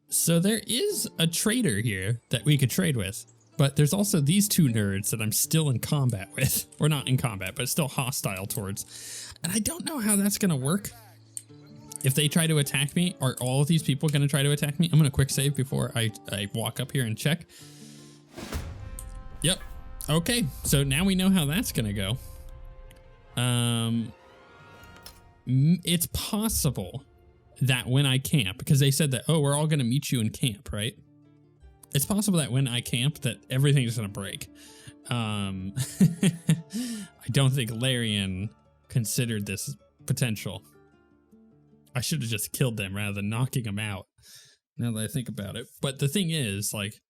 So there is a trader here that we could trade with, but there's also these two nerds that I'm still in combat with, or not in combat, but still hostile towards. And I don't know how that's going to work. If they try to attack me, are all of these people going to try to attack me? I'm going to quick save before I walk up here and check. Yep. Okay. So now we know how that's going to go. It's possible that when I camp, because they said that, oh, we're all going to meet you in camp, right? It's possible that when I camp that everything is going to break. I don't think Larian considered this potential. I should have just killed them rather than knocking them out, now that I think about it. But the thing is, like,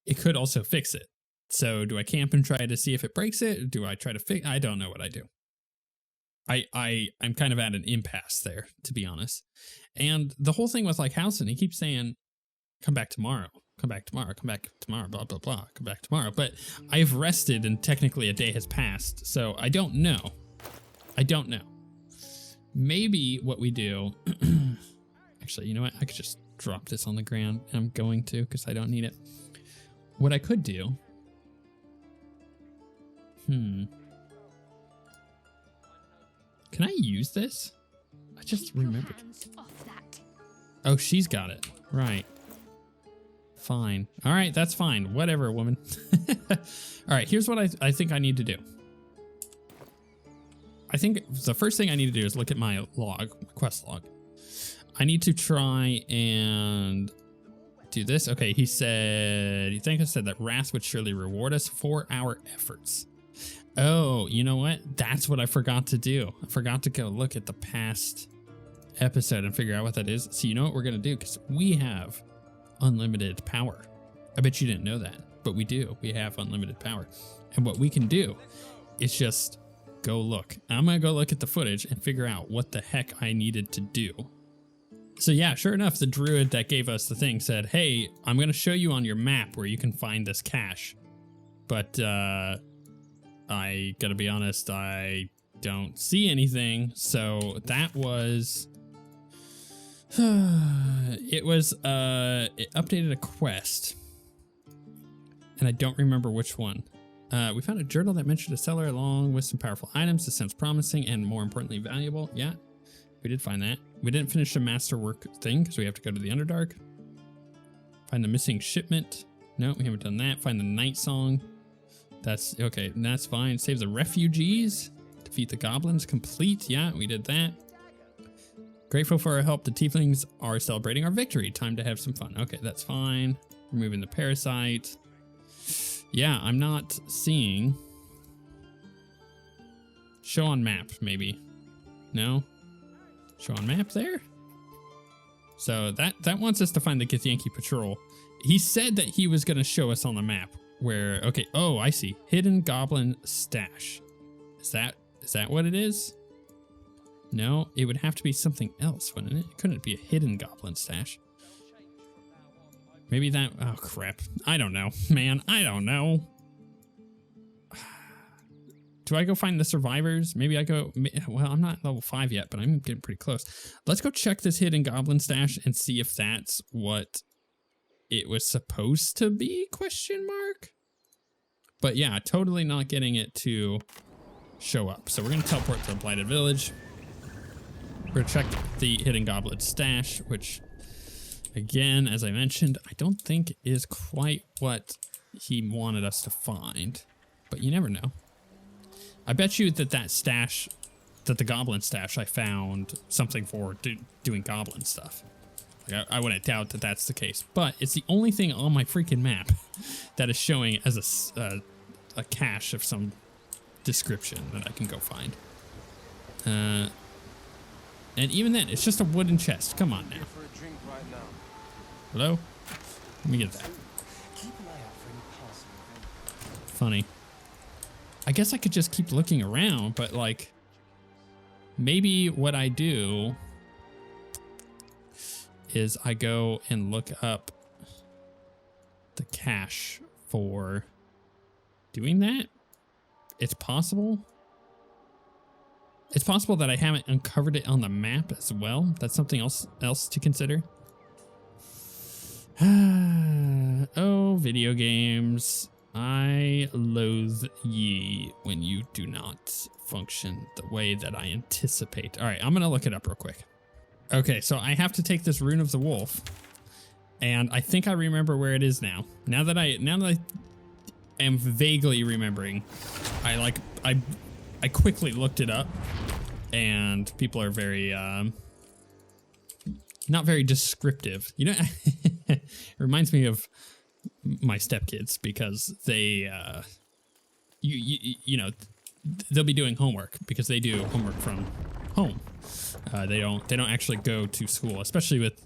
it could also fix it. So do I camp and try to see if it breaks it? Do I try to fix? I don't know what I do. I'm kind of at an impasse there, to be honest. And the whole thing with like Housen, he keeps saying, come back tomorrow, come back tomorrow, come back tomorrow, blah, blah, blah, come back tomorrow. But I've rested and technically a day has passed. So I don't know. I don't know. Maybe what we do, actually, you know what? I could just drop this on the ground, and I'm going to because I don't need it. What I could do, can I use this? I just remembered. Oh, she's got it. Right. Fine. All right, that's fine. Whatever, woman. All right, here's what I think I need to do. I think the first thing I need to do is look at my log, quest log. I need to try and do this. Okay, he said, you think I said that Wrath would surely reward us for our efforts. Oh, you know what? That's what I forgot to do. I forgot to go look at the past episode and figure out what that is. So you know what we're going to do? Because we have unlimited power. I bet you didn't know that, but we do. We have unlimited power. And what we can do is just go look. I'm going to go look at the footage and figure out what the heck I needed to do. So yeah, sure enough, the druid that gave us the thing said, hey, I'm going to show you on your map where you can find this cache. But I gotta be honest, I don't see anything. So that was, it updated a quest. And I don't remember which one. We found a journal that mentioned a cellar along with some powerful items. This sounds promising and more importantly valuable. Yeah, we did find that. We didn't finish the masterwork thing because we have to go to the Underdark. Find the missing shipment. No, we haven't done that. Find the night song. That's okay. That's fine. Save the refugees. Defeat the goblins. Complete. Yeah, we did that. Grateful for our help. The tieflings are celebrating our victory. Time to have some fun. Okay, that's fine. Removing the parasite. Yeah, I'm not seeing. Show on map, maybe. No? Show on map there? So that wants us to find the Githyanki patrol. He said that he was going to show us on the map where, okay, oh, I see. Hidden goblin stash. Is that what it is? No, it would have to be something else, wouldn't it? Couldn't it be a hidden goblin stash? Maybe that, oh crap. I don't know, man, I don't know. Do I go find the survivors? Maybe I go, well, I'm not level 5 yet, but I'm getting pretty close. Let's go check this hidden goblin stash and see if that's what it was supposed to be, question mark? But yeah, totally not getting it to show up. So we're gonna teleport to the Blighted Village. We're gonna check the hidden goblin stash, which again, as I mentioned, I don't think is quite what he wanted us to find, but you never know. I bet you that stash, that the goblin stash, I found something for doing goblin stuff. Like I wouldn't doubt that that's the case, but it's the only thing on my freaking map that is showing as a cache of some description that I can go find. And even then, it's just a wooden chest. Come on now. Hello? Let me get that. Funny. I guess I could just keep looking around, but like, maybe what I do is I go and look up the cache for doing that. It's possible. It's possible that I haven't uncovered it on the map as well. That's something else to consider. Oh, video games. I loathe ye when you do not function the way that I anticipate. All right, I'm gonna look it up real quick. Okay, so I have to take this Rune of the Wolf, and I think I remember where it is now. Now that I am vaguely remembering, I quickly looked it up, and people are very not very descriptive. You know, it reminds me of my stepkids because they you know, they'll be doing homework because they do homework from home. They don't actually go to school, especially with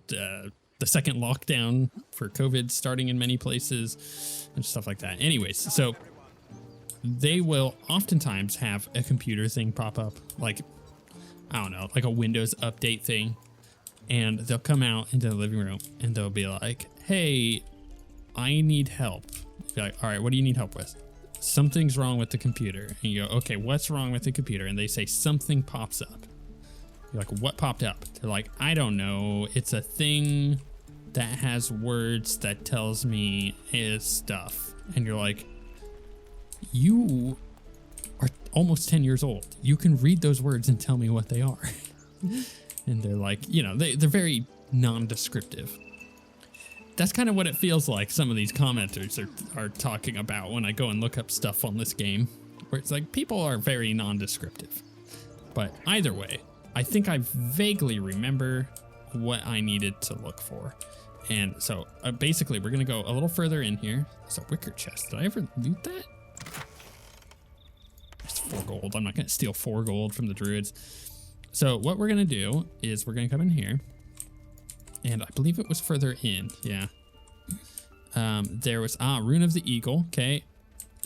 the second lockdown for COVID starting in many places and stuff like that. Anyways, so they will oftentimes have a computer thing pop up, like, I don't know, like a Windows update thing. And they'll come out into the living room and they'll be like, hey, I need help. Be like, all right, what do you need help with? Something's wrong with the computer. And you go, okay, what's wrong with the computer? And they say something pops up. You're like, what popped up? They're like, I don't know. It's a thing that has words that tells me is stuff. And you're like, you are almost 10 years old. You can read those words and tell me what they are. And they're like, you know, they're very non-descriptive. That's kind of what it feels like some of these commenters are talking about when I go and look up stuff on this game, where it's like people are very non-descriptive. But either way, I think I vaguely remember what I needed to look for. And so basically we're going to go a little further in here. It's a wicker chest. Did I ever loot that? It's 4 gold. I'm not going to steal 4 gold from the druids. So what we're going to do is we're going to come in here. And I believe it was further in. Yeah. There was, Rune of the Eagle. Okay.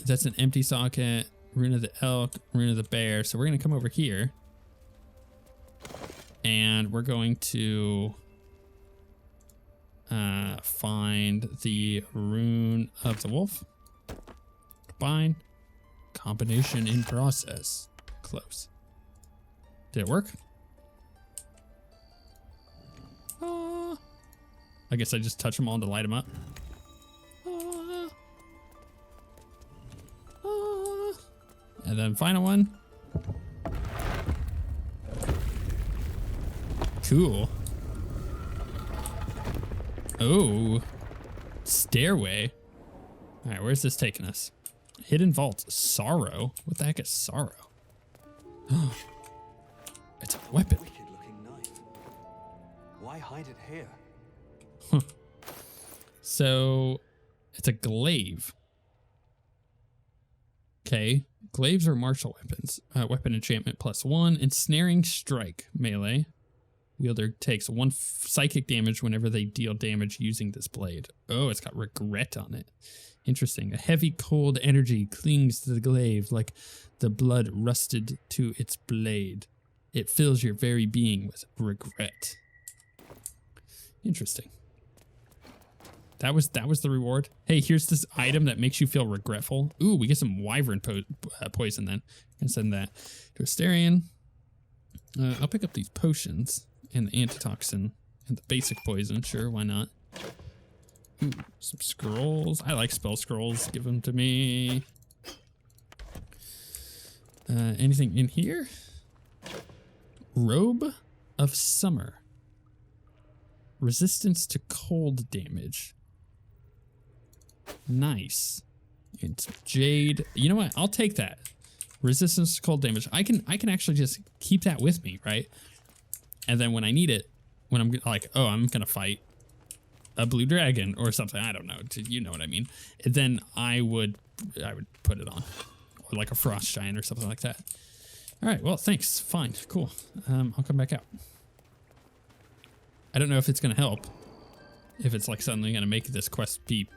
That's an empty socket. Rune of the Elk. Rune of the Bear. So we're going to come over here. And we're going to find the Rune of the Wolf. Combine. Combination in process. Close. Did it work? I guess I just touch them all to light them up. And then final one. Cool. Oh, stairway. All right, where's this taking us? Hidden vault. Sorrow. What the heck is sorrow? It's a weapon. Wicked-looking knife. Why hide it here? Huh. So it's a glaive. Okay, glaives are martial weapons. Weapon enchantment +1. Ensnaring strike melee. Wielder takes 1 psychic damage whenever they deal damage using this blade. Oh, it's got regret on it. Interesting. A heavy cold energy clings to the glaive like the blood rusted to its blade. It fills your very being with regret. Interesting. That was the reward. Hey, here's this item that makes you feel regretful. Ooh, we get some wyvern poison then. And send that to Astarion. I'll pick up these potions and the antitoxin and the basic poison. Sure, why not? Ooh, some scrolls. I like spell scrolls. Give them to me. Anything in here? Robe of Summer. Resistance to cold damage. Nice. It's jade. You know what? I'll take that. Resistance to cold damage. I can actually just keep that with me, right? And then when I need it, when I'm like, oh, I'm gonna fight a blue dragon or something, I don't know, you know what I mean, then I would put it on, or like a frost giant or something like that. All right, well, thanks. Fine, cool. I'll come back out. I don't know if it's gonna help, if it's like suddenly gonna make this quest be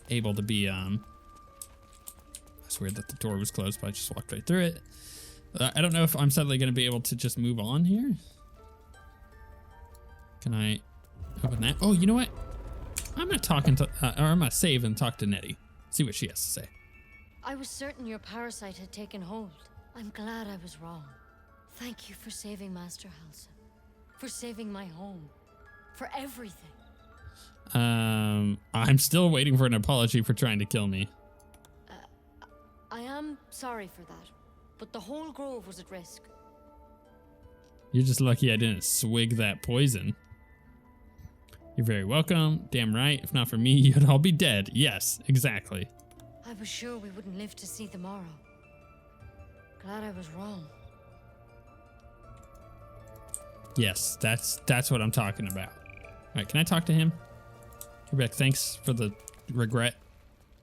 able to be. It's weird that the door was closed, but I just walked right through it. I don't know if I'm suddenly gonna be able to just move on here. Can I open that? Oh, you know what? I'm gonna talk or I'm gonna save and talk to Nettie. See what she has to say. I was certain your parasite had taken hold. I'm glad I was wrong. Thank you for saving Master Halsin. For saving my home. For everything. I'm still waiting for an apology for trying to kill me. I am sorry for that, but the whole grove was at risk. You're just lucky I didn't swig that poison. You're very welcome. Damn right. If not for me, you'd all be dead. Yes, exactly. I was sure we wouldn't live to see the morrow. Glad I was wrong. Yes, that's what I'm talking about. All right, can I talk to him? Rebecca, thanks for the regret.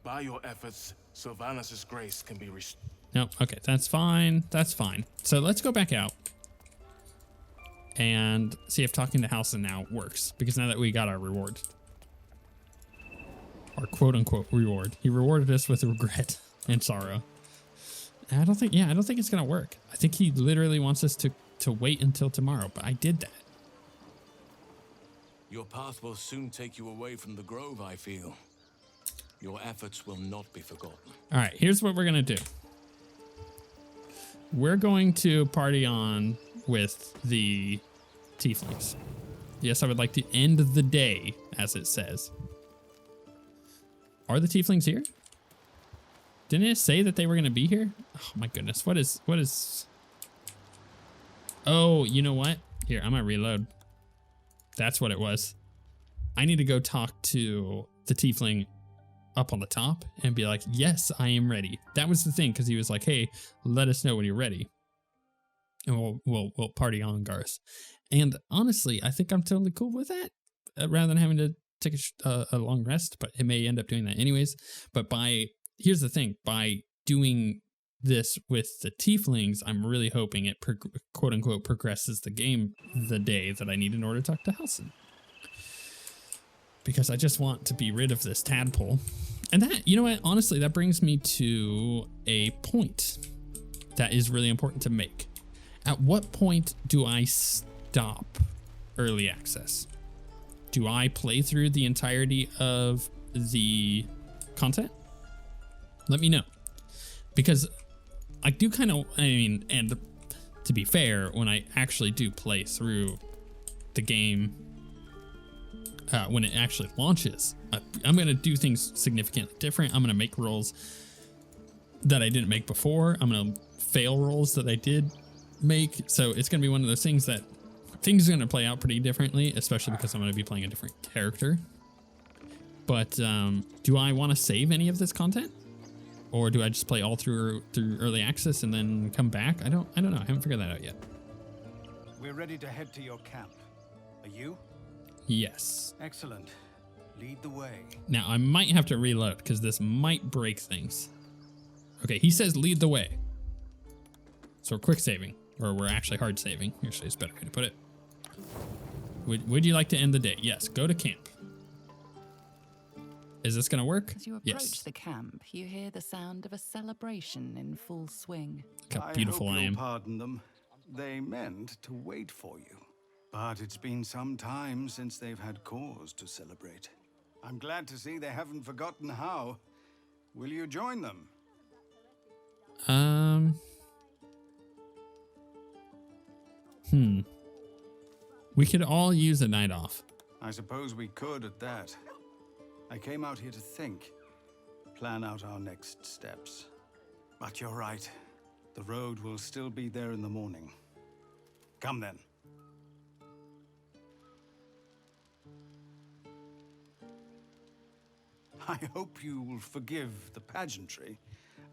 By your efforts, Sylvanus' grace can be restored. No, okay, that's fine. That's fine. So let's go back out and see if talking to Halsin now works, because now that we got our reward, our quote unquote reward, he rewarded us with regret and sorrow. And I don't think it's gonna work. I think he literally wants us to wait until tomorrow, but I did that. Your path will soon take you away from the grove, I feel. Your efforts will not be forgotten. All right, here's what we're gonna do. We're going to party on with the tieflings. Yes, I would like to end the day, as it says. Are the tieflings here? Didn't it say that they were gonna be here? Oh my goodness, what is? Oh, you know what? Here, I'm gonna reload. That's what it was. I need to go talk to the tiefling up on the top and be like, yes, I am ready. That was the thing, because he was like, hey, let us know when you're ready. And we'll party on, Garth. And honestly, I think I'm totally cool with that, rather than having to take a long rest, but it may end up doing that anyways. But here's the thing, by doing this with the tieflings, I'm really hoping it quote unquote progresses the game the day that I need in order to talk to Halsin. Because I just want to be rid of this tadpole. And that, you know what, honestly, that brings me to a point that is really important to make. At what point do I stop early access? Do I play through the entirety of the content? Let me know. Because I do kind of, and to be fair, when I actually do play through the game, when it actually launches, I'm going to do things significantly different. I'm going to make rolls that I didn't make before. I'm going to fail rolls that I did make. So it's going to be one of those things that things are going to play out pretty differently, especially because I'm going to be playing a different character. But do I want to save any of this content? Or do I just play all through early access and then come back? I don't know. I haven't figured that out yet. We're ready to head to your camp. Are you? Yes. Excellent. Lead the way. Now I might have to reload because this might break things. Okay, he says lead the way. So we're quick saving, or we're actually hard saving. Actually, it's a better way to put it. Would you like to end the day? Yes. Go to camp. Is this gonna work? As you approach the camp, you hear the sound of a celebration in full swing. Look how beautiful I am. Pardon them. They meant to wait for you. But it's been some time since they've had cause to celebrate. I'm glad to see they haven't forgotten how. Will you join them? We could all use a night off. I suppose we could at that. I came out here to think, plan out our next steps. But you're right. The road will still be there in the morning. Come then. I hope you will forgive the pageantry,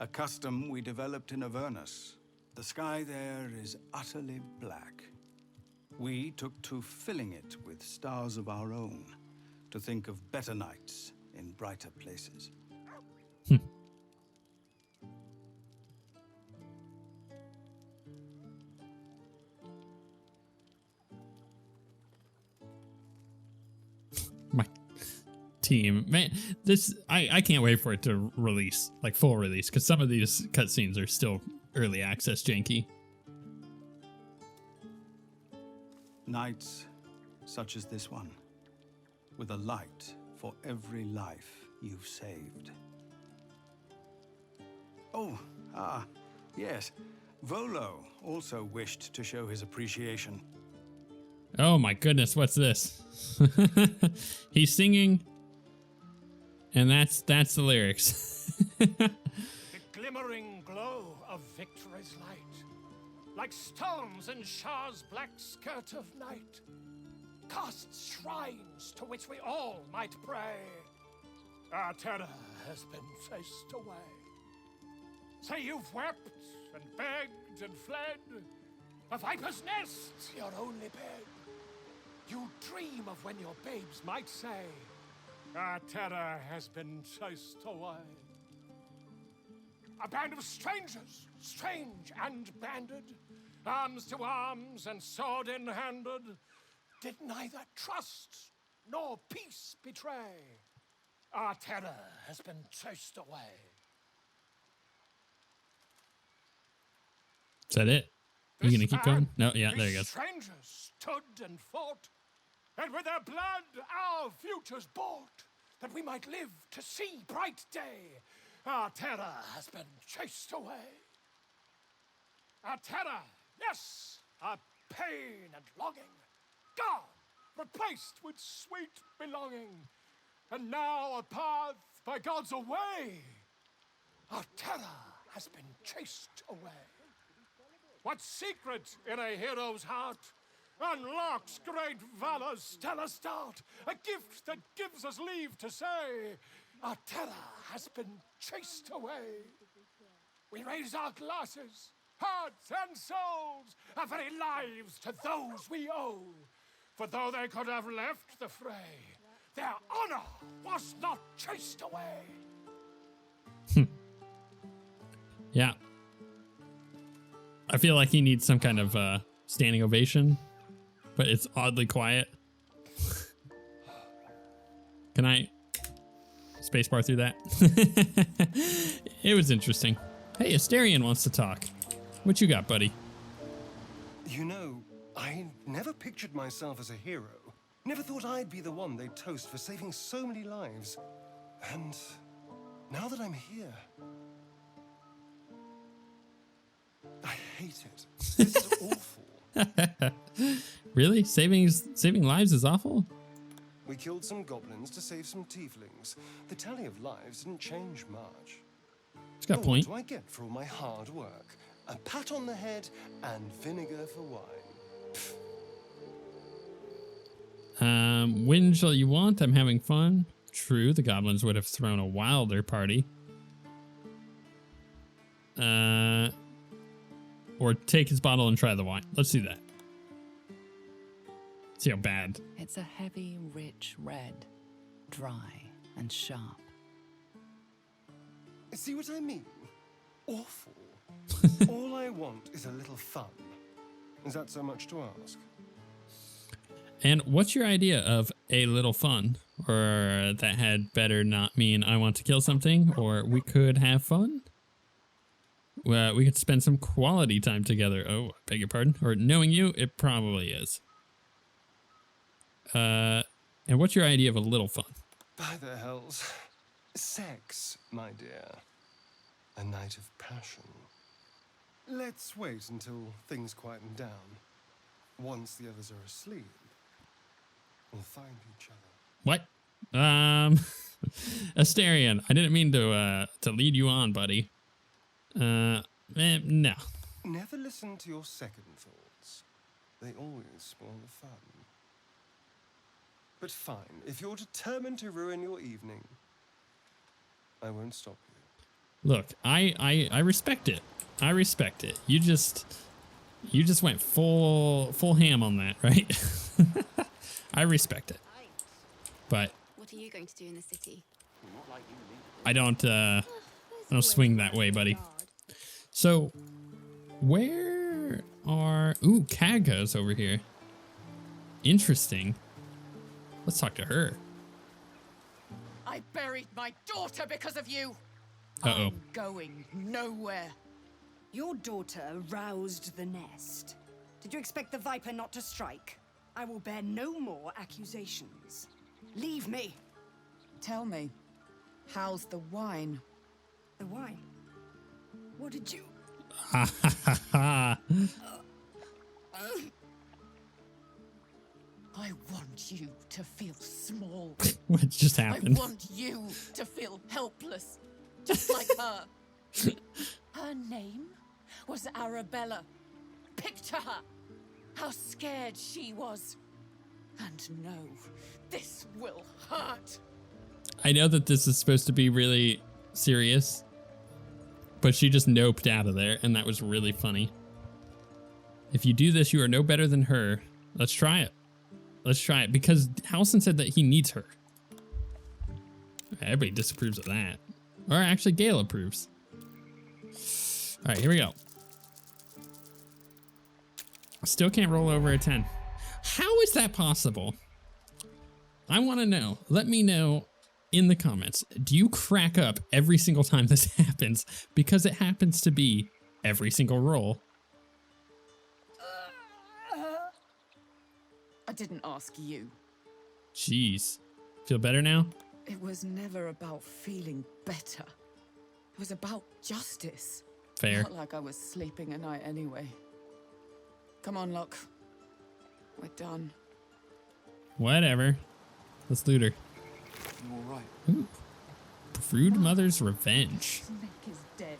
a custom we developed in Avernus. The sky there is utterly black. We took to filling it with stars of our own, to think of better nights in brighter places. My team, man, this I can't wait for it to release, like full release, because some of these cutscenes are still early access janky. Nights such as this one, with a light for every life you've saved. Oh, yes. Volo also wished to show his appreciation. Oh my goodness, what's this? He's singing, and that's the lyrics. The glimmering glow of victory's light, like stones in Shah's black skirt of night, casts shrines to which we all might pray. Our terror has been chased away. Say you've wept and begged and fled. A viper's nest, your only bed. You dream of when your babes might say, our terror has been chased away. A band of strangers, strange and banded, arms to arms and sword in handed, did neither trust nor peace betray. Our terror has been chased away. Is that it? Are you gonna keep going? No, yeah, there you go. Strangers stood and fought, and with their blood our futures bought, that we might live to see bright day. Our terror has been chased away. Our terror, yes, our pain and longing, gone, replaced with sweet belonging, and now a path by God's away. Our terror has been chased away. What secret in a hero's heart unlocks great valor's stellar start? A gift that gives us leave to say, our terror has been chased away. We raise our glasses, hearts and souls, our very lives to those we owe. For though they could have left the fray, their honor was not chased away. Yeah. I feel like he needs some kind of standing ovation, but it's oddly quiet. Can I spacebar through that? It was interesting. Hey, Asterion wants to talk. What you got, buddy? You know, I never pictured myself as a hero. Never thought I'd be the one they'd toast for saving so many lives. And now that I'm here, I hate it. This is awful. Really? Saving lives is awful? We killed some goblins to save some tieflings. The tally of lives didn't change much. It's got a point. What do I get for all my hard work? A pat on the head and vinegar for wine. When shall you want? I'm having fun. True, the goblins would have thrown a wilder party. Or take his bottle and try the wine. Let's do that. See how bad. It's a heavy, rich red, dry and sharp. See what I mean? Awful. All I want is a little fun. Is that so much to ask? And what's your idea of a little fun? Or that had better not mean I want to kill something, or we could have fun? Well, we could spend some quality time together. Oh, I beg your pardon. Or knowing you, it probably is. And what's your idea of a little fun? By the hells. Sex, my dear. A night of passion. Let's wait until things quieten down. Once the others are asleep, we'll find each other. What? Asterion, I didn't mean to lead you on, buddy. No. Never listen to your second thoughts. They always spoil the fun. But fine, if you're determined to ruin your evening, I won't stop you. Look, I respect it. I respect it. You just went full ham on that, right? I respect it. But what are you going to do in the city? I don't swing that way, buddy. So where are Kaga's over here? Interesting. Let's talk to her. I buried my daughter because of you. Uh-oh. I'm going nowhere. Your daughter roused the nest. Did you expect the Viper not to strike? I will bear no more accusations. Leave me. Tell me, how's the wine? The wine? What did you... Ha ha ha ha. I want you to feel small. What just happened? I want you to feel helpless, just like her. Her name was Arabella. Picture her, how scared she was. And no, this will hurt. I know that this is supposed to be really serious, but she just noped out of there, and that was really funny. If you do this, you are no better than her. Let's try it. Let's try it, because Halson said that he needs her. Everybody disapproves of that. Or actually, Gale approves. All right, here we go. Still can't roll over a 10. How is that possible? I want to know. Let me know in the comments. Do you crack up every single time this happens? Because it happens to be every single roll. I didn't ask you. Jeez. Feel better now? It was never about feeling better. It was about justice. Fair. Not like I was sleeping a night anyway. Come on, Locke. We're done. Whatever. Let's loot her. You all right? Ooh. Brood Mother's Revenge. Snake is dead.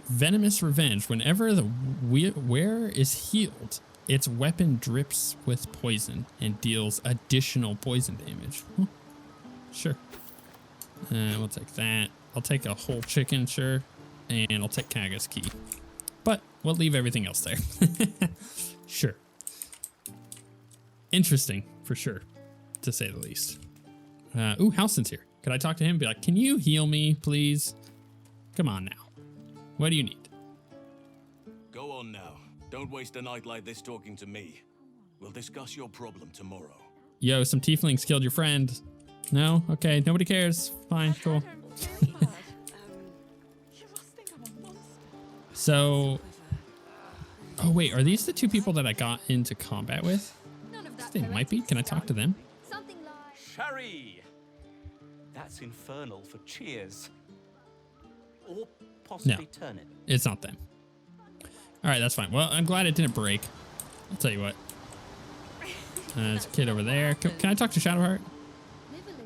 Venomous Revenge. Whenever the wearer is healed, its weapon drips with poison and deals additional poison damage. Huh. Sure. We'll take that. I'll take a whole chicken, sure. And I'll take Kaga's key. But we'll leave everything else there. Sure. Interesting, for sure, to say the least. Ooh, Halson's here. Could I talk to him? Be like, can you heal me, please? Come on now. What do you need? Go on now. Don't waste a night like this talking to me. We'll discuss your problem tomorrow. Yo, some tieflings killed your friend. No? Okay, nobody cares. Fine, cool. So, oh wait, are these the two people that I got into combat with? They might be. Can I talk to them? Sherry! That's infernal for cheers. Or possibly turn it. It's not them. All right, that's fine. Well, I'm glad it didn't break. I'll tell you what. There's a kid over there. Can I talk to Shadowheart?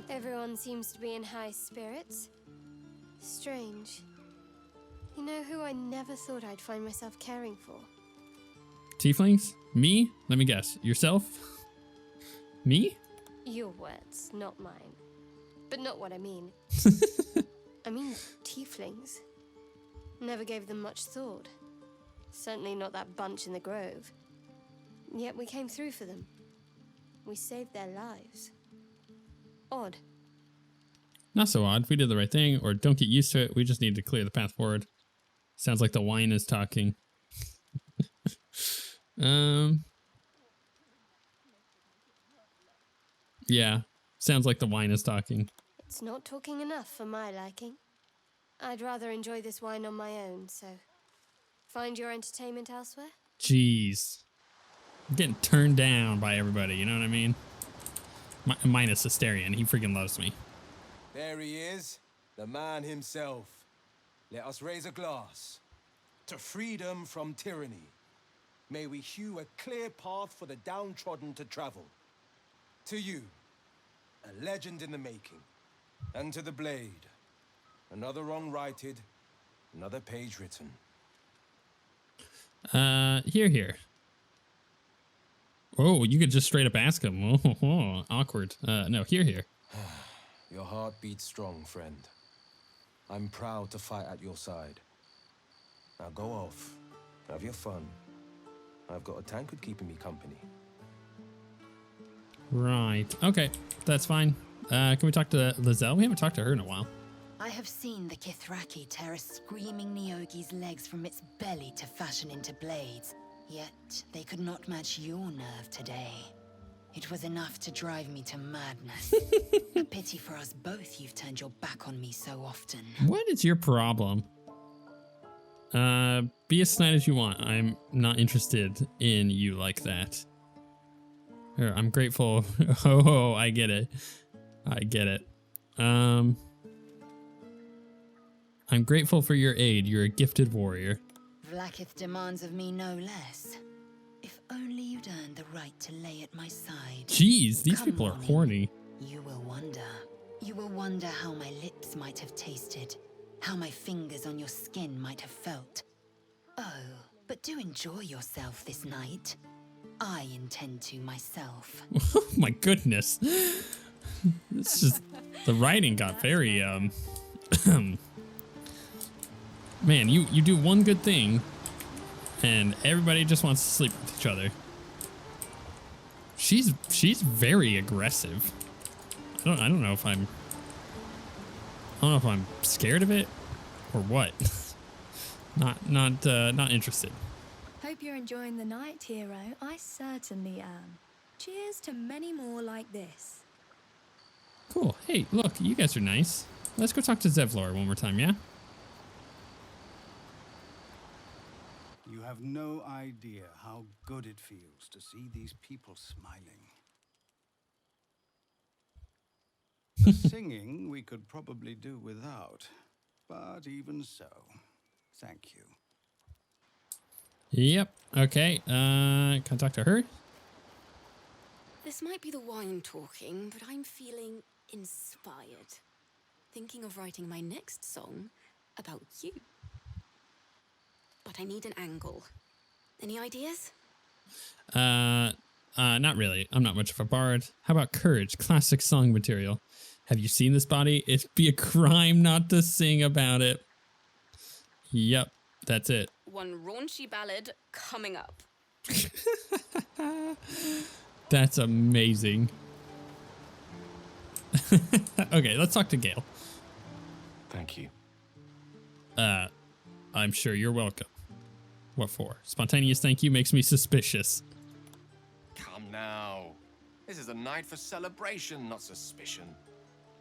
Everyone seems to be in high spirits. Strange. You know who I never thought I'd find myself caring for? Tieflings? Me? Let me guess. Yourself? Me? Your words, not mine. But not what I mean. I mean tieflings. Never gave them much thought. Certainly not that bunch in the grove. Yet we came through for them. We saved their lives. Odd. Not so odd. We did the right thing, or don't get used to it. We just need to clear the path forward. Sounds like the wine is talking. Yeah, sounds like the wine is talking. It's not talking enough for my liking. I'd rather enjoy this wine on my own, so find your entertainment elsewhere? Jeez. I'm getting turned down by everybody, you know what I mean? Minus Asterion, he freaking loves me. There he is, the man himself. Let us raise a glass to freedom from tyranny. May we hew a clear path for the downtrodden to travel. To you, a legend in the making. And to the blade, another wrong righted, another page written. Here. Oh, you could just straight up ask him. Oh, awkward. No, here. Your heart beats strong, friend. I'm proud to fight at your side. Now go off, have your fun. I've got a tankard keeping me company. Right. Okay, that's fine. Can we talk to lae'zel? We haven't talked to her in a while. I have seen the Kithraki tear a screaming Neogi's legs from its belly to fashion into blades. Yet they could not match your nerve today. It was enough to drive me to madness. A pity for us both you've turned your back on me so often. What is your problem? Be as snide as you want. I'm not interested in you like that. I'm grateful. Oh, I get it. I'm grateful for your aid. You're a gifted warrior. Vlaakith demands of me no less. If only you'd earned the right to lay at my side. Jeez, these Come people are morning, horny. You will wonder. You will wonder how my lips might have tasted, how my fingers on your skin might have felt. Oh, but do enjoy yourself this night. I intend to myself. Oh my goodness. It's just, the writing got very, man, you do one good thing and everybody just wants to sleep with each other. She's very aggressive. I don't know if I'm scared of it or what. Not interested. Hope you're enjoying the night, hero. I certainly am. Cheers to many more like this. Cool. Hey, look, you guys are nice. Let's go talk to Zevlor one more time, yeah? You have no idea how good it feels to see these people smiling. The singing we could probably do without, but even so, thank you. Yep. Okay. Can I talk to her? This might be the wine talking, but I'm feeling inspired. Thinking of writing my next song about you. But I need an angle. Any ideas? Not really. I'm not much of a bard. How about courage? Classic song material. Have you seen this body? It'd be a crime not to sing about it. Yep, that's it. One raunchy ballad coming up. That's amazing. Okay, let's talk to Gale. Thank you. I'm sure you're welcome. What for? Spontaneous thank you makes me suspicious. Come now. This is a night for celebration, not suspicion.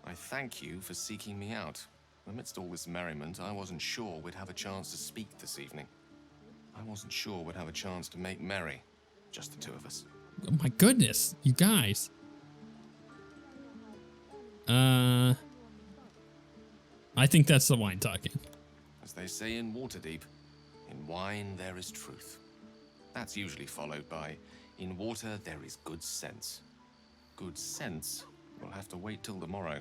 I thank you for seeking me out. Amidst all this merriment, I wasn't sure we'd have a chance to speak this evening. I wasn't sure we'd have a chance to make merry. Just the two of us. Oh my goodness, you guys. I think that's the wine talking. As they say in Waterdeep, in wine there is truth. That's usually followed by, in water there is good sense. Good sense will have to wait till tomorrow.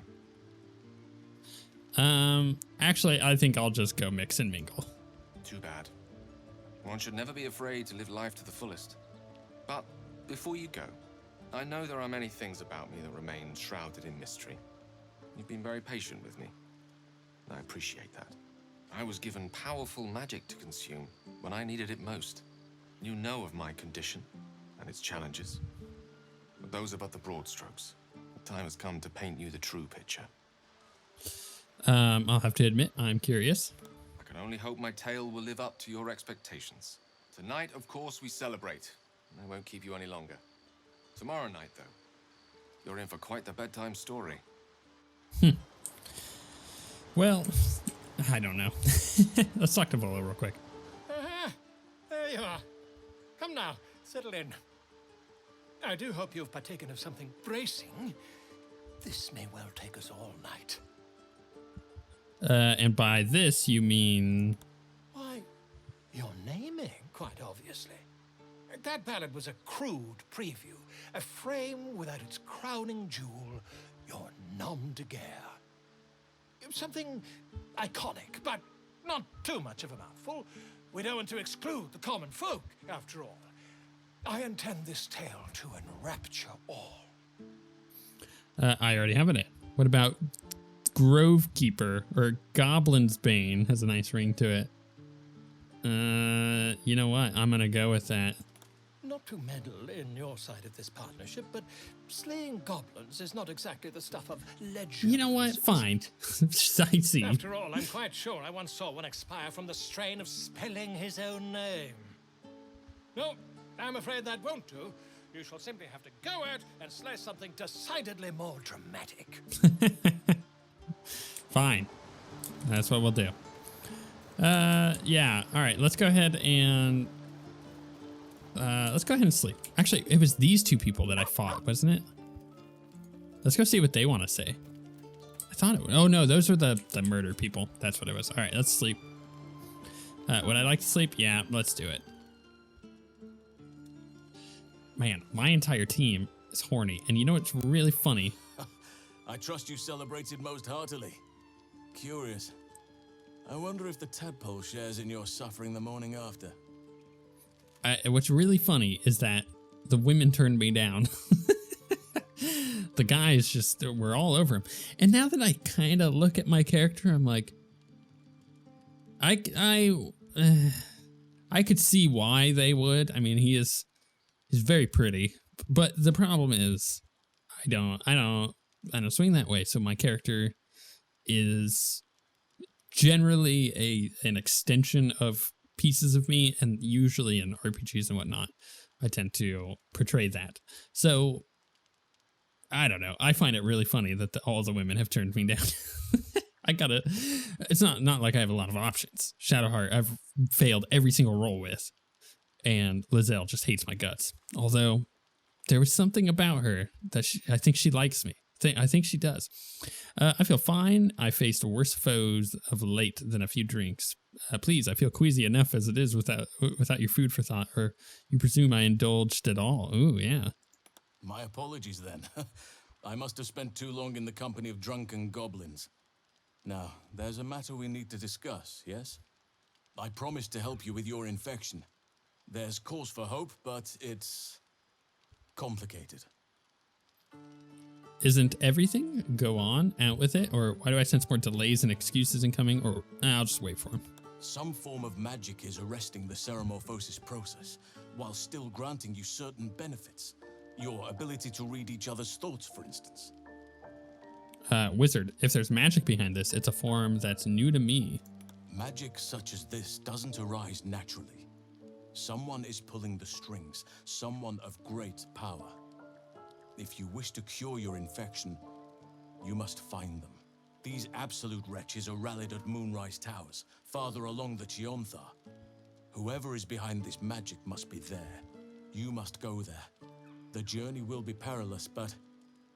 Actually, I think I'll just go mix and mingle. Too bad. One should never be afraid to live life to the fullest. But before you go, I know there are many things about me that remain shrouded in mystery. You've been very patient with me. I appreciate that. I was given powerful magic to consume when I needed it most. You know of my condition and its challenges. But those are but the broad strokes. The time has come to paint you the true picture. I'll have to admit, I'm curious. I can only hope my tale will live up to your expectations. Tonight, of course, we celebrate. I won't keep you any longer. Tomorrow night, though, you're in for quite the bedtime story. Well, I don't know. Let's talk to Volo real quick. There you are. Come now, settle in. I do hope you've partaken of something bracing. This may well take us all night. And by this, you mean... Why, your naming, quite obviously. That ballad was a crude preview, a frame without its crowning jewel, your nom de guerre. Something iconic, but not too much of a mouthful. We don't want to exclude the common folk, after all. I intend this tale to enrapture all. I already have it. What about Grovekeeper or Goblin's Bane? Has a nice ring to it. You know what? I'm gonna go with that. Not to meddle in your side of this partnership, but slaying goblins is not exactly the stuff of legend. You know what? Fine. Sightsee. After all, I'm quite sure I once saw one expire from the strain of spelling his own name. No, I'm afraid that won't do. You shall simply have to go out and slay something decidedly more dramatic. Fine. That's what we'll do. Yeah. All right. Let's go ahead and sleep. Actually, it was these two people that I fought, wasn't it? Let's go see what they want to say. I thought it. Oh no, those are the murder people. That's what it was. All right, let's sleep. Would I like to sleep? Yeah, let's do it. Man, my entire team is horny, and you know what's really funny? I trust you celebrated most heartily. Curious. I wonder if the tadpole shares in your suffering the morning after. What's really funny is that the women turned me down. The guys just were all over him. And now that I kind of look at my character, I'm like, I could see why they would. I mean, he's very pretty, but the problem is I don't swing that way. So my character is generally an extension of pieces of me, and usually in RPGs and whatnot, I tend to portray that. So I don't know. I find it really funny that all the women have turned me down. It's not like I have a lot of options. Shadowheart, I've failed every single roll with, and lae'zel just hates my guts. Although there was something about her that I think she likes me. I think she does. I feel fine. I faced worse foes of late than a few drinks. Please, I feel queasy enough as it is without your food for thought, or you presume I indulged at all. Ooh, yeah. My apologies then. I must have spent too long in the company of drunken goblins. Now, there's a matter we need to discuss, yes? I promised to help you with your infection. There's cause for hope, but it's complicated. Isn't everything? Go on, out with it? Or why do I sense more delays and excuses in coming? Or I'll just wait for him. Some form of magic is arresting the ceramorphosis process, while still granting you certain benefits. Your ability to read each other's thoughts, for instance. Wizard, if there's magic behind this, it's a form that's new to me. Magic such as this doesn't arise naturally. Someone is pulling the strings, someone of great power. If you wish to cure your infection, you must find them. These absolute wretches are rallied at Moonrise Towers, farther along the Chionthar. Whoever is behind this magic must be there. You must go there. The journey will be perilous, but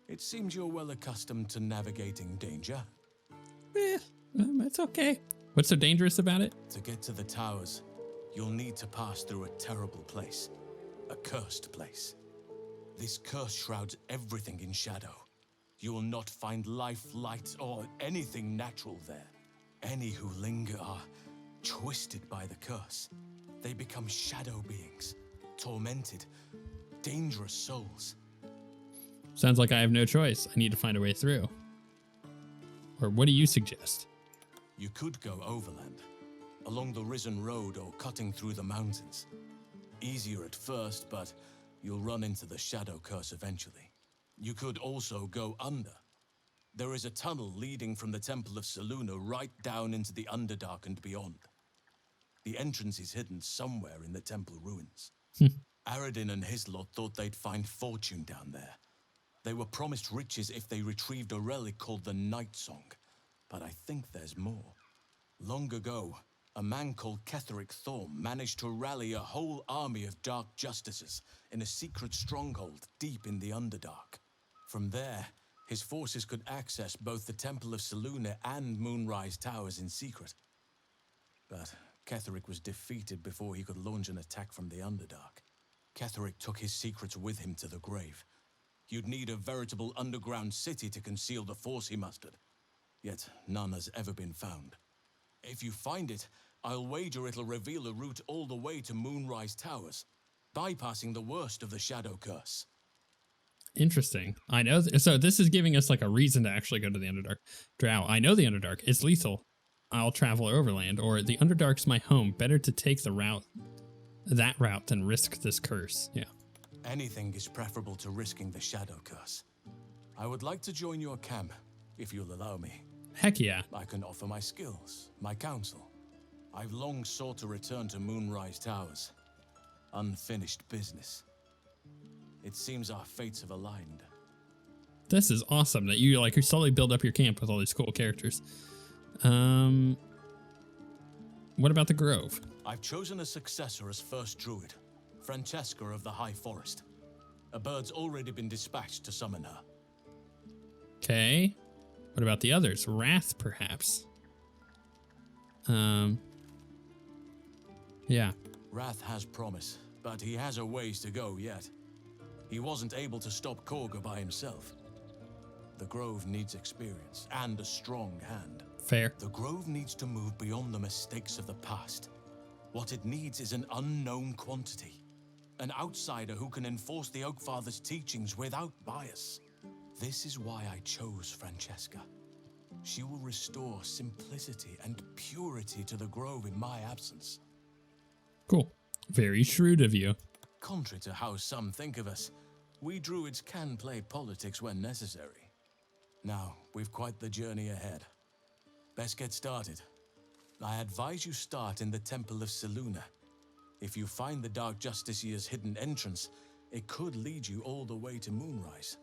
it seems you're well accustomed to navigating danger. It's okay. What's so dangerous about it? To get to the towers, you'll need to pass through a terrible place. A cursed place. This curse shrouds everything in shadow. You will not find life, light, or anything natural there. Any who linger are twisted by the curse. They become shadow beings, tormented, dangerous souls. Sounds like I have no choice. I need to find a way through. Or what do you suggest? You could go overland, along the Risen Road or cutting through the mountains. Easier at first, but you'll run into the shadow curse eventually. You could also go under. There is a tunnel leading from the Temple of Selûne right down into the Underdark and beyond. The entrance is hidden somewhere in the temple ruins. Aradin and his lot thought they'd find fortune down there. They were promised riches if they retrieved a relic called the Night Song, but I think there's more. Long ago, a man called Ketheric Thorm managed to rally a whole army of dark justices in a secret stronghold deep in the Underdark. From there, his forces could access both the Temple of Selûne and Moonrise Towers in secret. But Ketheric was defeated before he could launch an attack from the Underdark. Ketheric took his secrets with him to the grave. You'd need a veritable underground city to conceal the force he mustered. Yet none has ever been found. If you find it, I'll wager it'll reveal a route all the way to Moonrise Towers, bypassing the worst of the Shadow Curse. Interesting. I know. So this is giving us like a reason to actually go to the Underdark. Drow, I know the Underdark. It's lethal. I'll travel overland, or the Underdark's my home. Better to take that route than risk this curse. Yeah. Anything is preferable to risking the Shadow Curse. I would like to join your camp, if you'll allow me. Heck yeah. I can offer my skills, my counsel. I've long sought to return to Moonrise Towers. Unfinished business. It seems our fates have aligned. This is awesome that you slowly build up your camp with all these cool characters. What about the Grove? I've chosen a successor as first druid, Francesca of the High Forest. A bird's already been dispatched to summon her. Okay. What about the others? Wrath, perhaps. Yeah. Wrath has promise, but he has a ways to go yet. He wasn't able to stop Korga by himself. The Grove needs experience and a strong hand. Fair. The Grove needs to move beyond the mistakes of the past. What it needs is an unknown quantity. An outsider who can enforce the Oakfather's teachings without bias. This is why I chose Francesca. She will restore simplicity and purity to the Grove in my absence. Cool. Very shrewd of you. Contrary to how some think of us, we druids can play politics when necessary. Now, we've quite the journey ahead. Best get started. I advise you start in the Temple of Selûne. If you find the Dark Justiciar's hidden entrance, it could lead you all the way to Moonrise.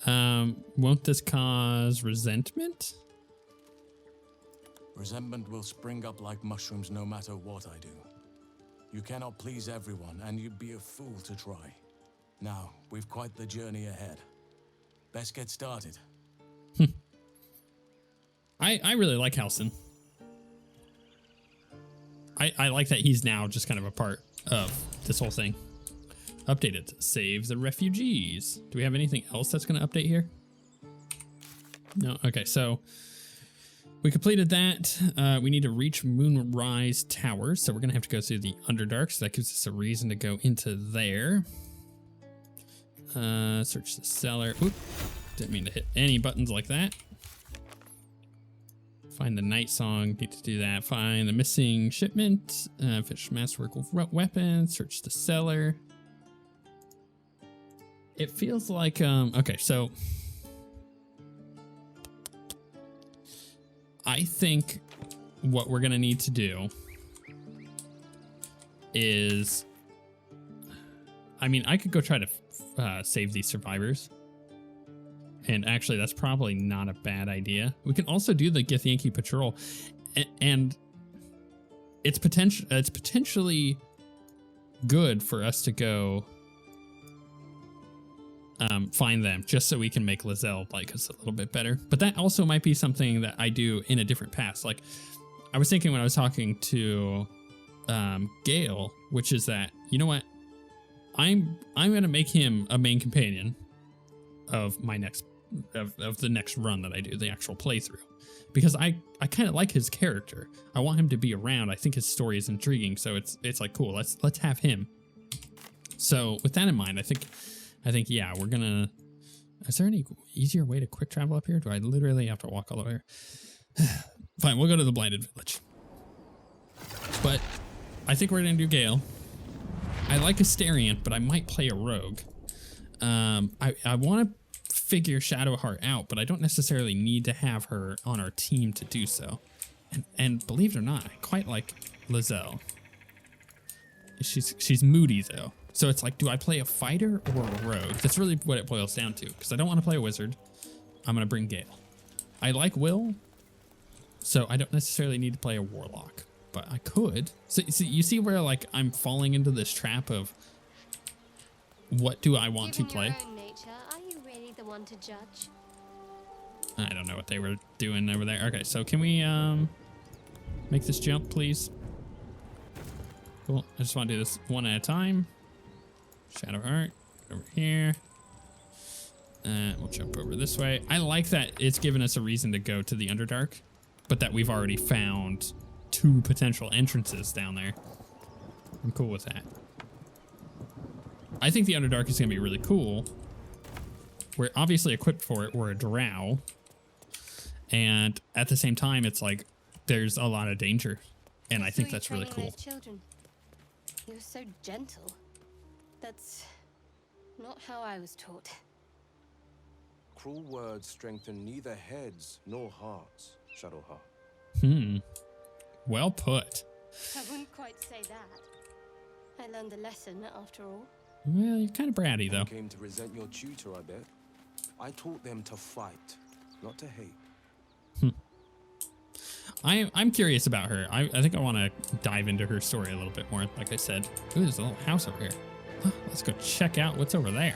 Won't this cause resentment? Resentment will spring up like mushrooms no matter what I do. You cannot please everyone, and you'd be a fool to try. Now, we've quite the journey ahead. Best get started. I really like Halsin. I like that he's now just kind of a part of this whole thing. Updated. Save the refugees. Do we have anything else that's going to update here? No. Okay, so we completed that. We need to reach Moonrise Tower, so we're going to have to go through the Underdark, so that gives us a reason to go into there. Search the cellar. Oop. Didn't mean to hit any buttons like that. Find the night song. Need to do that. Find the missing shipment. Finish masterwork with weapons. Search the cellar. It feels like, okay, so I think what we're going to need to do is, I mean, I could go try to save these survivors. And actually, that's probably not a bad idea. We can also do the Githyanki patrol, and it's potentially good for us to go find them, just so we can make lae'zel like us a little bit better. But that also might be something that I do in a different pass. Like, I was thinking when I was talking to Gale, which is that, you know what, I'm gonna make him a main companion of my next of the next run that I do, the actual playthrough, because I kind of like his character. I want him to be around. I think his story is intriguing, so it's like, cool, let's have him. So with that in mind, I think yeah, we're gonna, is there any easier way to quick travel up here? Do I literally have to walk all the way here? Fine, we'll go to the Blinded Village. But I think we're gonna do Gale. I like Asterion, but I might play a rogue. I want to figure Shadowheart out, but I don't necessarily need to have her on our team to do so. And believe it or not, I quite like lae'zel. She's moody though. So it's like, do I play a fighter or a rogue? That's really what it boils down to, because I don't want to play a wizard. I'm going to bring Gale. I like Will, so I don't necessarily need to play a warlock, but I could. So you see where like I'm falling into this trap of what do I want to play? Given your own nature, are you really the one to judge? I don't know what they were doing over there. Okay, so can we make this jump, please? Cool. I just want to do this one at a time. Shadowheart over here. We'll jump over this way. I like that it's given us a reason to go to the Underdark, but that we've already found 2 potential entrances down there. I'm cool with that. I think the Underdark is going to be really cool. We're obviously equipped for it. We're a drow. And at the same time, it's like there's a lot of danger. And I think that's really cool. Children. You're so gentle. That's not how I was taught. Cruel words strengthen neither heads nor hearts, Shadowheart. Well put. I wouldn't quite say that. I learned the lesson after all. Well, you're kind of bratty, though. You came to resent your tutor, I bet. I taught them to fight, not to hate. I'm curious about her. I think I want to dive into her story a little bit more, like I said. Ooh, there's a little house over here. Let's go check out what's over there.